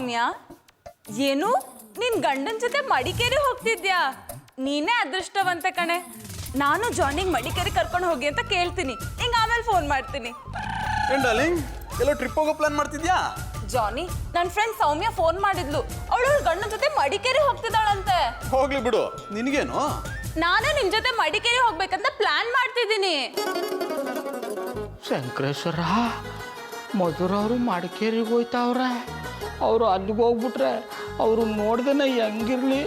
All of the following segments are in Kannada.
ಸೌಮ್ಯ, ಏನು ನಿನ್ ಗಂಡನ ಜೊತೆ ಮಡಿಕೇರಿ ಹೋಗ್ತಿದ್ಯಾ? ನೀನೇ ಅದೃಷ್ಟವಂತ ಕಣೆ. ನಾನು ಜಾನಿಗೆ ಮಡಿಕೇರಿ ಕರ್ಕೊಂಡು ಹೋಗಿ ಅಂತ ಕೇಳ್ತೀನಿ, ಹಿಂಗೆ ಆಮೇಲೆ ಫೋನ್ ಮಾಡ್ತೀನಿ. ಡಾರ್ಲಿಂಗ್, ಎಲ್ಲೋ ಟ್ರಿಪ್ ಹೋಗೋ ಪ್ಲಾನ್ ಮಾಡ್ತಿದ್ಯಾ? ಜಾನಿ, ನನ್ನ ಫ್ರೆಂಡ್ ಸೌಮ್ಯ ಫೋನ್ ಮಾಡಿದ್ಲು. ಅವಳು ಗಂಡನ ಜೊತೆ ಮಡಿಕೇರಿ ಹೋಗ್ತಿದ್ದಾಳಂತೆ. ಹೋಗ್ಲಿ ಬಿಡು, ನಿನಗೇನು? ನಾನು ನಿನ್ ಜೊತೆ ಮಡಿಕೇರಿ ಹೋಗ್ಬೇಕಂತ ಪ್ಲಾನ್ ಮಾಡ್ತಿದ್ದೀನಿ. ಶಂಕರೇಶ್ವರ, ಮಧುರವರು ಮಡಿಕೇರಿಗೆ ಹೋಯ್ತಾವ್ರೆ. ಅವರು ಅಲ್ಲಿಗೆ ಹೋಗ್ಬಿಟ್ರೆ ಅವರು ನೋಡ್ದೇನೆ ಹೆಂಗಿರ್ಲಿ?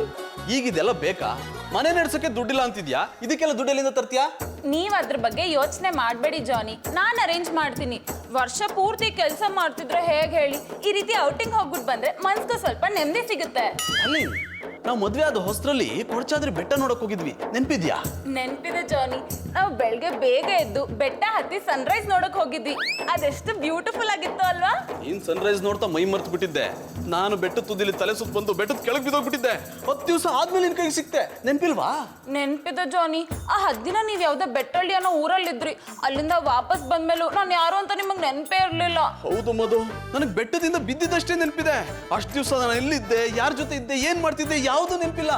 ಈಗಿದೆಲ್ಲ ಬೇಕಾ? ಮನೆ ನಡೆಸೋಕೆ ದುಡ್ಡಿಲ್ಲ ಅಂತಿದ್ಯಾ, ಇದಕ್ಕೆಲ್ಲ ದುಡ್ಡು ಎಲ್ಲಿಂದ ತರ್ತೀಯಾ? ನೀವ್ ಅದ್ರ ಬಗ್ಗೆ ಯೋಚನೆ ಮಾಡಬೇಡಿ ಜಾನಿ, ನಾನು ಅರೇಂಜ್ ಮಾಡ್ತೀನಿ. ವರ್ಷ ಪೂರ್ತಿ ಕೆಲಸ ಮಾಡ್ತಿದ್ರೆ ಹೇಗೆ ಹೇಳಿ, ಈ ರೀತಿ ಔಟಿಂಗ್ ಹೋಗ್ಬಿಟ್ಟು ಬಂದ್ರೆ ಮನ್ಸ್ಗೆ ಸ್ವಲ್ಪ ನೆಮ್ಮದಿ ಸಿಗುತ್ತೆ. ಅಲ್ಲಿ ನಾವು ಮದ್ವೆ ಆದ ಹೊಸರಲ್ಲಿ ಕೊಡಚಾದ್ರಿ ಬೆಟ್ಟ ನೋಡಕ್ ಹೋಗಿದ್ವಿ, ನೆನ್ಪಿದ್ಯಾ? ನೆನ್ಪಿದೆ ಜಾನಿ, ನಾವು ಬೆಳಗ್ಗೆ ಬೇಗ ಎದ್ದು ಬೆಟ್ಟ ಹತ್ತಿ ಸನ್ರೈಸ್ ನೋಡಕ್ ಹೋಗಿದ್ವಿ. ಅದೆಷ್ಟು ಬ್ಯೂಟಿಫುಲ್ ಆಗಿತ್ತು ಅಲ್ವಾ? ನೀನ್ ಸನ್ರೈಸ್ ನೋಡ್ತಾ ಮೈ ಮರ್ತು ಬಿಟ್ಟಿದ್ದೆ. ನಾನು ಬೆಟ್ಟದ ತುದಿಲಿ ತಲೆ ಸುತ್ತ ಬಂದು ಬೆಟ್ಟದ ಕೆಳಗೆ ಬಿದ್ದೋಗ್ಬಿಟ್ಟಿದ್ದೆ. 10 ದಿವಸ ಆದ್ಮೇಲೆ ನಿನ್ ಕೈಗೆ ಸಿಕ್ತೆ, ನೆನ್ಪಿಲ್ವಾ? ನೆನ್ಪಿದೆ ಜಾನಿ, ಆ 10 ದಿನ ನೀವ್ ಯಾವ್ದೋ ಬೆಟ್ಟಳ್ಳಿ ಅನ್ನೋ ಊರಲ್ಲಿದ್ರಿ. ಅಲ್ಲಿಂದ ವಾಪಸ್ ಬಂದ್ಮೇಲೂ ನಾನು ಯಾರು ಅಂತ ನಿಮಗ್ ನೆನ್ಪೇ ಇರ್ಲಿಲ್ಲ. ಹೌದು ಮಧು, ನನಗೆ ಬೆಟ್ಟದಿಂದ ಬಿದ್ದಿದ್ದಷ್ಟೇ ನೆನಪಿದೆ. ಅಷ್ಟು ದಿವಸ ನಾನು ಎಲ್ಲಿದ್ದೆ, ಯಾರ ಜೊತೆ ಇದ್ದೆ, ಏನ್ ಮಾಡ್ತಿದ್ದೆ, ಯಾವುದು ನೆನಪಿಲ್ಲ.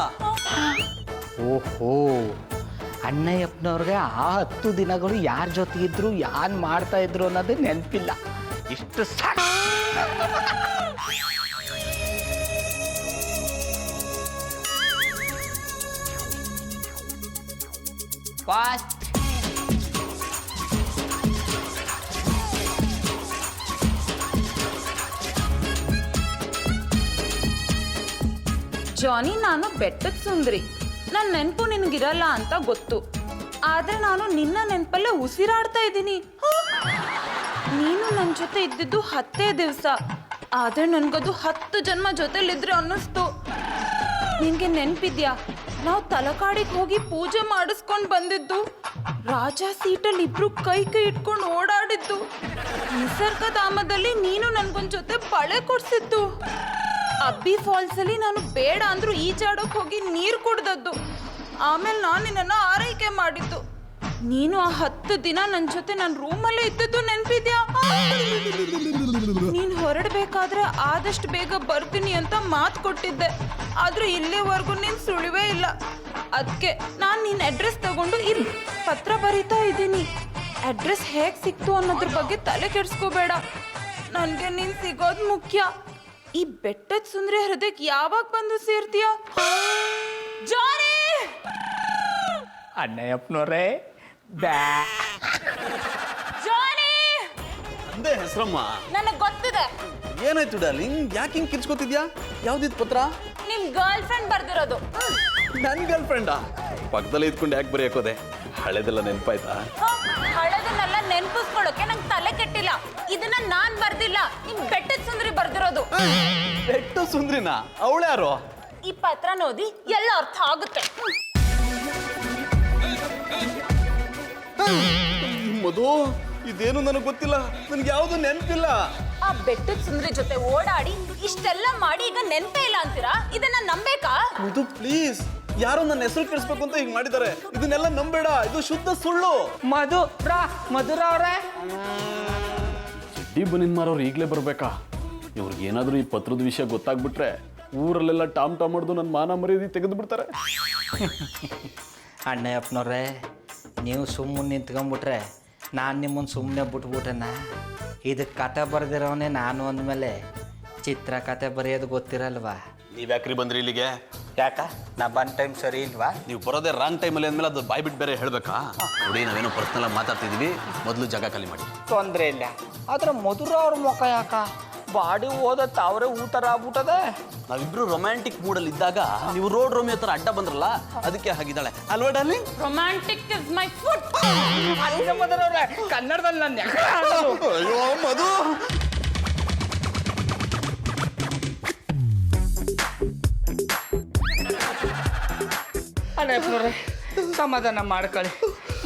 ಓಹೋ, ಅಣ್ಣಯ್ಯಪ್ಪನವ್ರಿಗೆ ಆ 10 ದಿನಗಳು ಯಾರ ಜೊತೆ ಇದ್ರು, ಯಾನ್ ಮಾಡ್ತಾ ಇದ್ರು ಅನ್ನೋದೇ ನೆನಪಿಲ್ಲ. ಇಷ್ಟು ಸಾಕು. ಜಾನಿ, ನಾನು ಬೆಟ್ಟದ ಸುಂದ್ರಿ. ನನ್ನ ನೆನಪು ನಿನಗಿರಲ್ಲ ಅಂತ ಗೊತ್ತು, ಆದ್ರೆ ನಾನು ನಿನ್ನ ನೆನಪಲ್ಲೇ ಉಸಿರಾಡ್ತಾ ಇದ್ದೀನಿ. ನೀನು ನನ್ನ ಜೊತೆ ಇದ್ದಿದ್ದು 10 ದಿವಸ, ಆದ್ರೆ ನನ್ಗದು 10 ಜನ್ಮ ಜೊತೆಲಿದ್ರೆ ಅನ್ನಿಸ್ತು. ನಿನ್ಗೆ ನೆನ್ಪಿದ್ಯಾ, ನಾವು ತಲಕಾಡಿಗೆ ಹೋಗಿ ಪೂಜೆ ಮಾಡಿಸ್ಕೊಂಡು ಬಂದಿದ್ದು, ರಾಜ ಸೀಟಲ್ಲಿ ಇಬ್ರು ಕೈ ಇಟ್ಕೊಂಡು ಓಡಾಡಿದ್ದು, ನಿಸರ್ಗಧಾಮದಲ್ಲಿ ನೀನು ನನ್ಗೊಂದ್ ಜೊತೆ ಬಳೆ ಕೊಡ್ಸಿದ್ದು, ಅಬ್ಬಿ ಫಾಲ್ಸ್ ಅಲ್ಲಿ ನಾನು ಬೇಡ ಅಂದ್ರೂ ಈಜಾಡೋಕ್ ಹೋಗಿ ನೀರು ಕುಡ್ದದ್ದು, ಆಮೇಲೆ ನಾನು ನಿನ್ನನ್ನು ಆರೈಕೆ ಮಾಡಿದ್ದು. ನೀನು ಆ 10 ದಿನ ನನ್ನ ಜೊತೆ ನನ್ನ ರೂಮಲ್ಲೇ ಇದ್ದದ್ದು ನೆನ್ಪಿದ್ಯಾ? ನೀನು ಹೊರಡ್ಬೇಕಾದ್ರೆ ಆದಷ್ಟು ಬೇಗ ಬರ್ತೀನಿ ಅಂತ ಮಾತು ಕೊಟ್ಟಿದ್ದೆ, ಆದ್ರೂ ಇಲ್ಲಿವರೆಗೂ ನೀನು ಸುಳಿವೇ ಇಲ್ಲ. ಅದಕ್ಕೆ ನಾನು ನಿನ್ನ ಅಡ್ರೆಸ್ ತಗೊಂಡು ಇಲ್ಲಿ ಪತ್ರ ಬರೀತಾ ಇದ್ದೀನಿ. ಅಡ್ರೆಸ್ ಹೇಗೆ ಸಿಕ್ತು ಅನ್ನೋದ್ರ ಬಗ್ಗೆ ತಲೆ ಕೆಡಿಸ್ಕೋಬೇಡ, ನನಗೆ ನೀನು ಸಿಗೋದು ಮುಖ್ಯ. ಈ ಬೆಟ್ಟದ ಸುಂದರ ಹೃದಯಕ್ಕೆ ಯಾವಾಗ ಬಂದು ಸೇರ್ತೀಯ? ಜಾನಿ! ಅಣ್ಣಯ್ಯಪ್ಪನವ್ರೇ, ಜಾನಿ! ಅಂದೇ ಹೆಸರಮ್ಮ, ನನಗೆ ಗೊತ್ತಿದೆ. ಏನಾಯ್ತು ಡಾರ್ಲಿಂಗ್, ಯಾಕೆ ಹಿಂಗ್ ಕಿರ್ಚ್ಕೋತಿದ್ಯಾ? ಯಾವ್ದಿದ್ ಪತ್ರ? ನಿಮ್ ಗರ್ಲ್ ಫ್ರೆಂಡ್ ಬರ್ದಿರೋದು. ನನ್ ಗರ್ಲ್ ಫ್ರೆಂಡಾ? ಪಕ್ಕದಲ್ಲಿ ಇದ್ಕೊಂಡು ಯಾಕೆ ಬರೆಯೋಕೋದೆ? ಹಳೆದೆಲ್ಲ ನೆನಪಾಯ್ತಾ? ಹಳೆದನ್ನೆಲ್ಲ ನೆನ್ಪಿಸ್ಕೊಳ್ಳೋಕೆ ನಂಗೆ ತಲೆ ಕೆಟ್ಟಿಲ್ಲ. ಇದನ್ನ ನಾನ್ ಬರ್ದಿಲ್ಲ, ನಿಮ್ ಬೆಟ್ಟದ ಸುಂದರಿ ಬರ್ದಿರೋದು. ಬೆಟ್ಟ ಸುಂದ್ರಿನಾ? ಅವಳ್ಯಾರು? ಈ ಪತ್ರ ಓದಿ ಎಲ್ಲ ಅರ್ಥ ಆಗುತ್ತೆ. ಮಧು, ಇದೇನು ನನಗೆ ಗೊತ್ತಿಲ್ಲ, ನನ್ಗೆ ಯಾವ್ದು ನೆನಪಿಲ್ಲ. ಆ ಬೆಟ್ಟದ ಸುಂದರಿ ಜೊತೆ ಓಡಾಡಿ ಇಷ್ಟೆಲ್ಲ ಮಾಡಿ ಈಗ ನೆನ್ಪೇ ಇಲ್ಲ ಅಂತೀರಾ? ಇದನ್ನ ನಂಬೇಕಾ? ಮಧು ಪ್ಲೀಸ್, ಯಾರೋ ನನ್ನ ಹೆಸರು ಕೆಡಿಸ್ಬೇಕು ಅಂತ ಹಿಂಗ್ ಮಾಡಿದ್ದಾರೆ. ಇದನ್ನೆಲ್ಲ ನಂಬೇಡ, ಇದು ಶುದ್ಧ ಸುಳ್ಳು. ಮಧುರ ಅವ್ರೆ, ಚಿಡ್ಡಿ ಬನ್ನಿನ್ ಮಾರೋರು ಈಗಲೇ ಬರ್ಬೇಕಾ? ಇವ್ರಿಗೆ ಏನಾದರೂ ಈ ಪತ್ರದ ವಿಷಯ ಗೊತ್ತಾಗ್ಬಿಟ್ರೆ ಊರಲ್ಲೆಲ್ಲ ಟಾಮ್ ಟಾಮ್ ಹೊಡೆದು ನನ್ನ ಮಾನ ಮರ್ಯಾದೆ ತೆಗೆದು ಬಿಡ್ತಾರೆ. ಅಣ್ಣಯ್ಯಪ್ಪನವ್ರೆ, ನೀವು ಸುಮ್ಮನೆ ನಿಂತ್ಕೊಂಡ್ಬಿಟ್ರೆ ನಾನು ನಿಮ್ಮನ್ನು ಸುಮ್ಮನೆ ಬಿಟ್ಬಿಟ್ಟೆನ. ಇದಕ್ಕೆ ಕತೆ ಬರೆದಿರೋನೇ ನಾನು ಅಂದಮೇಲೆ ಚಿತ್ರ ಕತೆ ಬರೆಯೋದು ಗೊತ್ತಿರಲ್ವಾ? ನೀವ್ಯಾಕ್ರಿ ಬಂದ್ರಿ ಇಲ್ಲಿಗೆ? ಯಾಕ ನಾ ಬಂದ ಟೈಮ್ ಸರಿ ಇಲ್ವಾ? ನೀವು ಬರೋದೇ ರಾಂಗ್ ಟೈಮಲ್ಲಿ ಅಂದಮೇಲೆ ಅದು ಬಾಯ್ ಬಿಟ್ಟು ಬೇರೆ ಹೇಳ್ಬೇಕಾ? ನೋಡಿ, ನಾವೇನೋ ಪರ್ಸನಲ್ ಆಗಿ ಮಾತಾಡ್ತಿದೀವಿ, ಮೊದಲು ಜಾಗ ಖಾಲಿ ಮಾಡಿ. ತೊಂದರೆ ಇಲ್ಲ, ಆದ್ರೆ ಮಧುರ ಅವ್ರ ಮುಖ ಯಾಕ ಬಾಡಿ ಓದತ್ತ ಅವರೇ ಊತರ ಆಗ್ಬಿಟ್ಟದೆ. ನಾವಿಬ್ರು ರೊಮ್ಯಾಂಟಿಕ್ ಮೂಡಲ್ಲಿ ಇದ್ದಾಗ ನೀವು ರೋಡ್ ರೋಮಿಯೋ ತರ ಅಡ್ಡ ಬಂದ್ರಲ್ಲ, ಅದಕ್ಕೆ ಹಾಗಿದ್ದಾಳೆ ಅಲ್ವಾ darling? Romantic is my food. Madhura ಅವ್ರೆ, ಕನ್ನಡದಲ್ಲಿ ನಾನು ಅಯ್ಯೋ ಮಧು, ಅಣ್ಣಯ್ಯಪ್ಪನವ್ರೆ ಸಮಾಧಾನ ಮಾಡ್ಕೊಳ್ಳಿ.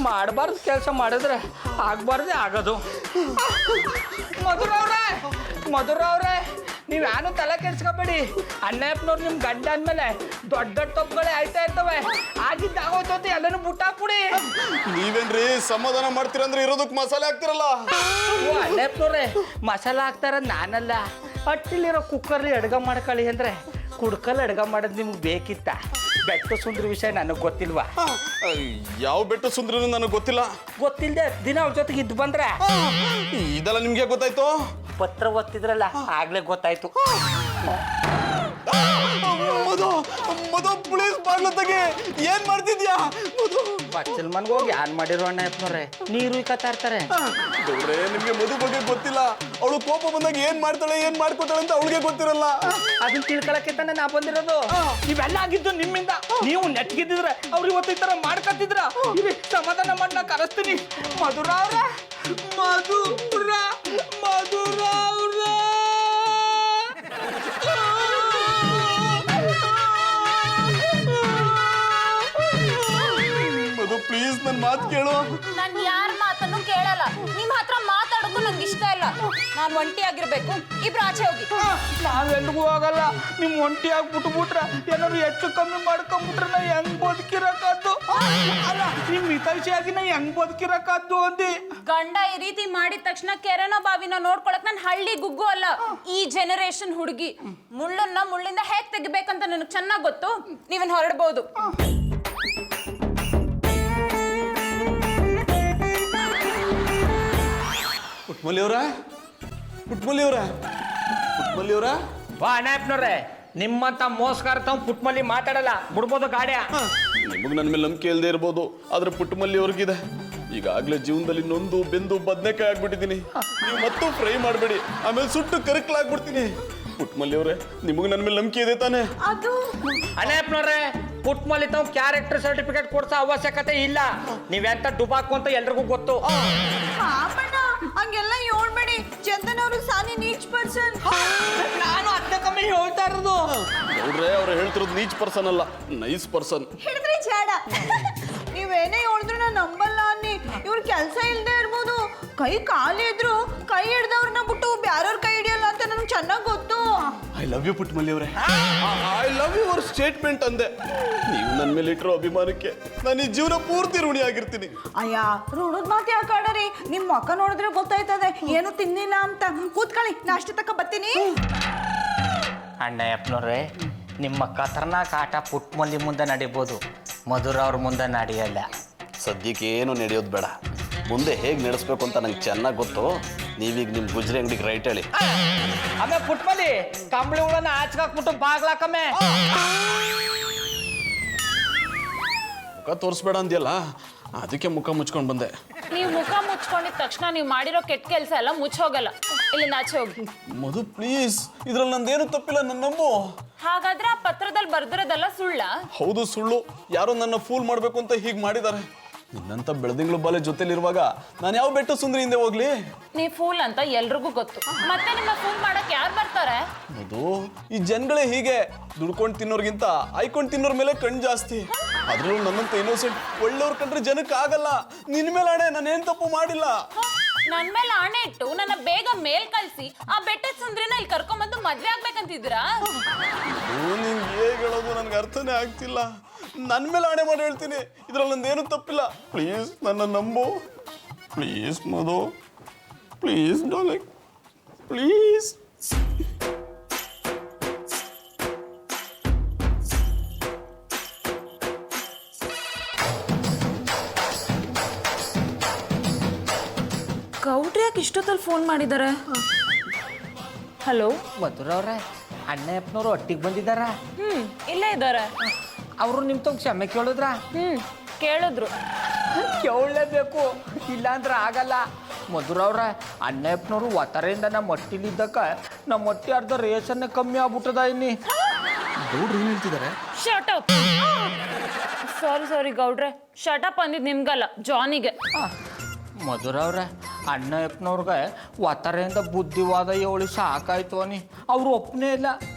ಮಾಡಬಾರ್ದು ಕೆಲಸ ಮಾಡಿದ್ರೆ ಆಗ್ಬಾರ್ದೇ ಆಗೋದು. ಮಧುರ ಅವ್ರೆ ನೀವು ಯಾರು ತಲೆ ಕೆಡ್ಸ್ಕೊಬೇಡಿ. ಅಣ್ಣಯ್ಯಪ್ಪನವ್ರು ನಿಮ್ಮ ಗಂಡ ಅಂದಮೇಲೆ ದೊಡ್ಡ ದೊಡ್ಡ ತಪ್ಪುಗಳೇ ಆಯ್ತಾ ಇರ್ತವೆ. ಆಗಿದ್ದಾಗೋಯ್ತು ಎಲ್ಲನೂ ಬುಟ್ಟಾಕ್ಬಿಡಿ. ನೀವೇನ್ರಿ ಸಮಾಧಾನ ಮಾಡ್ತೀರಂದ್ರೆ ಇರೋದಕ್ಕೆ ಮಸಾಲೆ ಹಾಕ್ತಿರಲ್ಲ. ಅಣ್ಣಯ್ಯಪ್ಪನವ್ರೆ, ಮಸಾಲ ಹಾಕ್ತಾರ ನಾನಲ್ಲ, ಹಟ್ಟಿಲಿರೋ ಕುಕ್ಕರ್ಲಿ ಅಡ್ಗೆ ಮಾಡ್ಕೊಳ್ಳಿ ಅಂದರೆ ಕುಡ್ಕಲ್ಲಿ ಅಡ್ಗೆ ಮಾಡೋದು ನಿಮ್ಗೆ ಬೇಕಿತ್ತ? ಬೆಟ್ಟ ಸುಂದ್ರ ವಿಷಯ ನನಗೆ ಗೊತ್ತಿಲ್ವಾ? ಯಾವ ಬೆಟ್ಟ ಸುಂದ್ರನು ನನಗೆ ಗೊತ್ತಿಲ್ಲ. ಗೊತ್ತಿಲ್ಲದೆ ದಿನ ಅವ್ರ ಜೊತೆಗೆ ಇದ್ದು ಬಂದ್ರೆ ಇದೆಲ್ಲ ನಿಮ್ಗೆ ಗೊತ್ತಾಯ್ತು? ಪತ್ರ ಓದ್ತಿದ್ರಲ್ಲ ಆಗ್ಲೇ ಗೊತ್ತಾಯ್ತು. ಮಧು ಮಧು ಪ್ಲೀಸ್ ಬಾಗ್ಲು ತೆಗಿ. ಏನ್ ಮಾಡ್ತಿದ್ಯಾ ಮಧು? ಬಚ್ಚಲ್ ಮನ್ಗೆ ಹೋಗಿ ಯಾನ್ ಮಾಡಿರೋ ಅಣ್ಣ ಯಪ್ಪನವ್ರೆ, ನೀರು ಇಕ್ಕತ್ತಾ ಇರ್ತಾರೆ. ಗೌಡ್ರೆ ನಿಮ್ಗೆ ಮಧು ಬಗ್ಗೆ ಗೊತ್ತಿಲ್ಲ. ಅವಳು ಕೋಪ ಬಂದಾಗ ಏನ್ ಮಾಡ್ತಾಳೆ ಏನ್ ಮಾಡ್ಕೋತಾಳೆ ಅಂತ ಅವಳಿಗೆ ಗೊತ್ತಿರಲ್ಲ. ಅದನ್ನ ತಿಳ್ಕೊಳಕ್ಕೆ ತಾನೆ ನಾ ಬಂದಿರೋದು. ನೀವೆಲ್ಲ ಆಗಿದ್ದು ನಿಮ್ಮಿಂದ. ನೀವು ನೆಟ್ಗಿದ್ದಿದ್ರೆ ಅವ್ರು ಇವತ್ತು ಈ ತರ ಮಾಡ್ಕತ್ತಿದ್ರ. ಸಮಾಧಾನ ಮಾಡಿ ನಾ ಕರೆಸ್ತೀನಿ. ಮಧುರ ಅವ್ರ ಮಧುರ ಮಧುರ ಅವ್ರ ಮಧು ಪ್ಲೀಸ್ ನನ್ ಮಾತು ಕೇಳು. ನಾನು ಯಾರ ಮಾತನ್ನು ಕೇಳಲ್ಲ. ನಿಮ್ ಹತ್ರ ಮಾತಾಡೋದು ನಂಗೆ ಇಷ್ಟ ಇಲ್ಲ. ನಾನು ಒಂಟಿಯಾಗಿರ್ಬೇಕು. ಇಬ್ರು ಆಚೆ ಹೋಗಿ. ನಾವೆಲ್ರಿಗೂ ಹೋಗಲ್ಲ. ನಿಮ್ ಒಂಟಿ ಆಗ್ಬಿಟ್ಬಿಟ್ರ ಏನಾದ್ರು ಹೆಚ್ಚು ಕಮ್ಮಿ ಮಾಡ್ಕೊಂಡ್ಬಿಟ್ರೆ ನಾ ಹೆಂಗ್ ಬದುಕಿರಕ್ಕಾದ್ದು? ಅಲ್ಲ ನಿಮ್ ಹಿತೈಷಿಯಾಗಿ ನಾ ಹೆಂಗ್ ಬದುಕಿರಕ್ಕಾದ್ದು ಅಂದಿ? ಗಂಡ ಈ ರೀತಿ ಮಾಡಿದ ತಕ್ಷಣ ಕೆರೆನೋ ಬಾವಿನ ನೋಡ್ಕೊಳಕ್ ನಾನು ಹಳ್ಳಿ ಗುಗ್ಗು ಅಲ್ಲ, ಈ ಜನರೇಷನ್ ಹುಡುಗಿ. ಮುಳ್ಳನ್ನ ಮುಳ್ಳಿಂದ ಹೇಗ್ ತೆಗಿಬೇಕಂತ ನನಗೆ ಚೆನ್ನಾಗ್ ಗೊತ್ತು. ನೀವನ್ ಹೊರಡ್ಬೋದು. ಪುಟ್ಮಲ್ಲಿ ಅವ್ರ ಪುಟ್ಮಲ್ಲಿ ಅವ್ರ ಪುಟ್ಮಲ್ಲಿ ಅವ್ರ ವಾ ಅಣ್ಣಪ್ಪನವ್ರೆ, ನಿಮ್ಮಂತ ಮೋಸ್ಕಾರ ತಾವ್ ಪುಟ್ಮಲ್ಲಿ ಮಾತಾಡಲ್ಲ. ಬಿಡ್ಬೋದು ಗಾಡಿಯ. ನಿಮಗ್ ನನ್ನ ಮೇಲೆ ನಂಬಿಕೆ ಇಲ್ಲದೆ ಇರ್ಬೋದು, ಆದ್ರೆ ಪುಟ್ಟಮಲ್ಲಿ ಅವ್ರಿಗಿದೆ. ಈಗಾಗ್ಲೇ ಜೀವನದಲ್ಲಿ ನೊಂದು ಬೆಂದು ಬದನೆಕಾಯಿ ಆಗ್ಬಿಟ್ಟಿದ್ದೀನಿ. ನೀವು ಮತ್ತೂ ಫ್ರೈ ಮಾಡಬೇಡಿ, ಆಮೇಲೆ ಸುಟ್ಟು ಕರಕಲಾಗ್ಬಿಡ್ತೀನಿ. ಪುಟ್ಟಮಲ್ಲಿ ಅವ್ರೆ ನಿಮಗ್ ನನ್ನ ಮೇಲೆ ನಂಬಿಕೆ ಇದೆ ತಾನೆ? ಅದು ಅಣ್ಣಪ್ಪನವ್ರೆ, ಪುಟ್ಮಲ್ಲಿ ತಾವ್ ಕ್ಯಾರೆಕ್ಟರ್ ಸರ್ಟಿಫಿಕೇಟ್ ಕೊಡ್ಸೋ ಅವಶ್ಯಕತೆ ಇಲ್ಲ. ನೀವೆಂತ ಡುಬಾಕು ಅಂತ ಎಲ್ರಿಗೂ ಗೊತ್ತು. ಹಂಗೆಲ್ಲ ಹೇಳ್ಬೇಡಿ. ಚಂದನ್ ಅವರು ಸಾನಿ ನೀಚ್ ಪರ್ಸನ್. ನಾನು ಅರ್ಧ ಕಮ್ಮಿ ಹೇಳ್ತಾ ಇರೋದು. ನೋಡ್ರೆ ಅವ್ರು ಹೇಳ್ತಿರೋದು ನೀಚ್ ಪರ್ಸನ್ ಅಲ್ಲ, ನೈಸ್ ಪರ್ಸನ್. ಹಿಡಿದ್ರಿ ಜಾಡ. ನೀವೇನೇ ಹೇಳಿದ್ರು ನಾನು ನಂಬಲ್ಲ ಅನ್ನಿ. ಇವ್ರ ಕೆಲಸ ಇಲ್ಲದೆ ಇರ್ಬೋದು, ಕೈ ಖಾಲಿ ಇದ್ರು ಕೈ ಹಿಡ್ದವ್ರನ್ನ ಬಿಟ್ಟು ಬ್ಯಾರವ್ರ ಕೈ ಹಿಡಿಯಲ್ಲ ಅಂತ ನನಗೆ ಚೆನ್ನಾಗಿ ಗೊತ್ತು. ಐ ಲವ್ ಯು ಪುಟ್ಟಮಲ್ಲಿ ಅವರೇ. ಐ ಲವ್ ಯು ಅವರ್ ಸ್ಟೇಟ್ಮೆಂಟ್ ಅಂದೆ. ನೀವು ನನ್ನ ಮೇಲೆ ಇಟ್ಟಿರೋ ಅಭಿಮಾನಕ್ಕೆ ನಾನು ಈ ಜೀವನ ಪೂರ್ತಿ ಋಣಿ ಆಗಿರ್ತೀನಿ. ಅಯ್ಯ ಋಣದ ಮಾತು ಯಾಕೆ ಆಡರಿ? ನಿಮ್ಮ ಮಕ್ಕ ನೋಡಿದ್ರೆ ಗೊತ್ತಾಯ್ತದೆ ಏನು ತಿನ್ನಿಲ್ಲ ಅಂತ. ಕೂತ್ಕೊಳ್ಳಿ, ನಾಷ್ಟ ತಕ ಬರ್ತೀನಿ. ಅಣ್ಣಪ್ಪನವ್ರೆ, ನಿಮ್ಮ ಖತರ್ನಾಕ್ ಆಟ ಪುಟ್ಮಲ್ಲಿ ಮುಂದೆ ನಡಿಬೋದು, ಮಧುರ ಅವ್ರ ಮುಂದೆ ನಡೆಯಲ್ಲ. ಸದ್ಯಕ್ಕೆ ಏನು ನಡೆಯೋದು ಬೇಡ. ಮುಂದೆ ಹೇಗೆ ನಡೆಸ್ಬೇಕು ಅಂತ ನಂಗೆ ಚೆನ್ನಾಗಿ ಗೊತ್ತು. ನೀವೀಗ ನಿಮ್ಮ ಗುಜ್ರಿ ಅಂಗಡಿಗೆ ರೈಟ್ ಹೇಳಿ. ಆಮೇಲೆ ಪುಟ್ಮಲ್ಲಿ ಕಂಬಳಿ ಹುಳನ ಆಚ್ಕಾಕ್ಬಿಟ್ಟು ಬಾಗ್ಲಾಕಮ್ಮೆ. ಮುಖ ತೋರಿಸ್ಬೇಡ ಅಂದ್ಯಲ್ಲ, ಅದಕ್ಕೆ ಮುಖ ಮುಚ್ಕೊಂಡು ಬಂದೆ. ನೀವು ಮುಖ ಮುಚ್ಕೊಂಡಿದ ತಕ್ಷಣ ನೀವು ಮಾಡಿರೋ ಕೆಟ್ಟ ಕೆಲಸ ಎಲ್ಲ ಮುಚ್ಚೋಗಲ್ಲ. ಇಲ್ಲಿಂದ ಆಚೆ ಹೋಗಿ. ಮಧು ಪ್ಲೀಸ್, ಇದ್ರಲ್ಲಿ ನಂದೇನು ತಪ್ಪಿಲ್ಲ, ನನ್ನ ನಂಬು. ಹಾಗಾದ್ರೆ ಆ ಪತ್ರದಲ್ಲಿ ಬರ್ದಿರೋದೆಲ್ಲ ಸುಳ್ಳ? ಹೌದು ಸುಳ್ಳು. ಯಾರೋ ನನ್ನ ಫೂಲ್ ಮಾಡಬೇಕು ಅಂತ ಹೀಗೆ ಮಾಡಿದ್ದಾರೆ. ನಿನ್ನಂತ ಬೆಳೆದಿಂಗಳು ಬಾಲೆ ಜೊತೆಲಿರುವಾಗ ನಾನು ಯಾವ ಬೆಟ್ಟ ಸುಂದರಿ ಹಿಂದೆ ಹೋಗ್ಲಿ? ನೀ ಫೂಲ್ ಅಂತ ಎಲ್ರಿಗೂ ಗೊತ್ತು. ಮತ್ತೆ ನಿಮ್ಮ ಫೂಲ್ ಮಾಡಕ್ ಯಾರು ಬರ್ತಾರೆ? ಅದು ಈ ಜನಗಳೇ ಹೀಗೆ. ದುಡ್ಕೊಂಡು ತಿನ್ನೋರ್ಗಿಂತ ಆಯ್ಕೊಂಡು ತಿನ್ನೋರ್ ಮೇಲೆ ಕಣ್ ಜಾಸ್ತಿ. ಅದ್ರಲ್ಲೂ ನನ್ನಂತ ಇನ್ನೋಸೆಂಟ್ ಒಳ್ಳೆಯವ್ರ ಕಂಡ್ರೆ ಜನಕ್ಕೆ ಆಗಲ್ಲ. ನಿನ್ ಮೇಲೆ ಆಣೆ, ನಾನೇನ್ ತಪ್ಪು ಮಾಡಿಲ್ಲ. ನನ್ ಮೇಲೆ ಆಣೆ ಇಟ್ಟು ನನ್ನ ಬೇಗ ಮೇಲ್ ಕಳ್ಸಿ ಆ ಬೆಟ್ಟದ ಸುಂದ್ರಿನ ಇಲ್ಲಿ ಕರ್ಕೊಂಡ್ಬಂದು ಮದ್ವೆ ಆಗ್ಬೇಕಂತಿದ್ದೀರಾ? ನಿಂಗೆ ಹೇಗೆ ಹೇಳೋದು ನನ್ಗೆ ಅರ್ಥನೇ ಆಗ್ತಿಲ್ಲ. ನನ್ನ ಮೇಲೆ ಆಣೆ ಮಾಡಿ ಹೇಳ್ತೀನಿ, ಇದ್ರಲ್ಲಿ ನಂದೇನು ತಪ್ಪಿಲ್ಲ. ಪ್ಲೀಸ್ ನನ್ನ ನಂಬು. Please Madhu, please darling, please. ಗೌಡ್ರಿ ಯಾಕೆ ಇಷ್ಟೊತ್ತಲ್ಲಿ ಫೋನ್ ಮಾಡಿದ್ದಾರೆ? ಹಲೋ ಮಧುರ ಅವ್ರೆ, ಅಣ್ಣಪ್ಪನವ್ರು ಒಟ್ಟಿಗೆ ಬಂದಿದ್ದಾರ? ಇಲ್ಲೇ ಇದ್ದಾರೆ. ಅವರು ನಿಮ್ಮ ತಗ ಕ್ಷಮೆ ಕೇಳಿದ್ರ? ಕೇಳಿದ್ರು. ಕೇಳಲೇಬೇಕು, ಇಲ್ಲಾಂದ್ರೆ ಆಗಲ್ಲ. ಮಧುರ ಅವ್ರೆ, ಅಣ್ಣಪ್ಪನವರು ಒತ್ತರೆಯಿಂದ ನಮ್ಮ ಹೊಟ್ಟಿಲಿದ್ದಕ್ಕ ನಮ್ಮ ಹೊಟ್ಟಿ ಅರ್ಧ ರೇಷನ್ನೇ ಕಮ್ಮಿ ಆಗ್ಬಿಟ್ಟದ. ಇನ್ನಿ ಗೌಡ್ರು ಏನು ಹೇಳ್ತಿದ್ದಾರೆ? Shut up. ಸಾರಿ ಗೌಡ್ರೆ, ಶಟ್ ಅಪ್ ಅಂದಿದ್ ನಿಮ್ಗಲ್ಲ, ಜಾನಿಗೆ. ಮಧುರ ಅವ್ರೆ, ಅಣ್ಣಪ್ಪನವ್ರಿಗೆ ಒತ್ತರೆಯಿಂದ ಬುದ್ಧಿವಾದ ಹೇಳಿ ಸಾಕಾಯ್ತು ಅನ್ನಿ. ಅವ್ರು ಒಪ್ಪನೇ ಇಲ್ಲ.